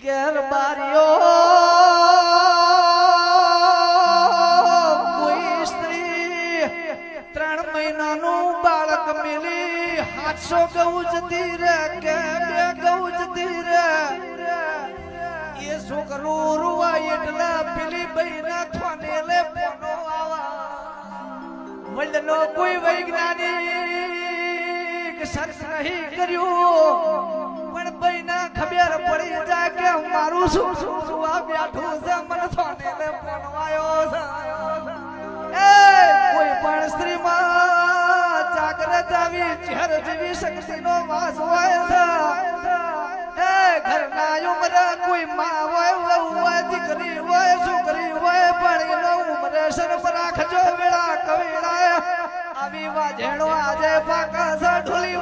ગેરબારીઓ કોઈ સ્ત્રી 3 મહિનાનું બાળક મેલી 700 ગૌ જતી રે કે 2 ગૌ જતી રે એ છોકરું રૂવાય એટલે પેલી બહેના થોનેલે પોનો આવા વલ્લનો કોઈ વૈજ્ઞાનિક સર્ચ નહીં કર્યું પણ બહેના ખબર પડી જાય કે મારું શું આ બેઠું છે મને થોનેલે પોનો આવ્યો છે એ કોઈ પણ સ્ત્રીમાં જાગૃત આવી ચહેર જેવી શક્તિનો વાસ હોય છે ઘરના ઉમરે કોઈ માં હોય વહુ હોય દીકરી હોય છોકરી હોય પણ એનો ઉમરે શરમ રાખજો વેળા કવેળા આવી વાજેણો આજે પાકા ઢોલી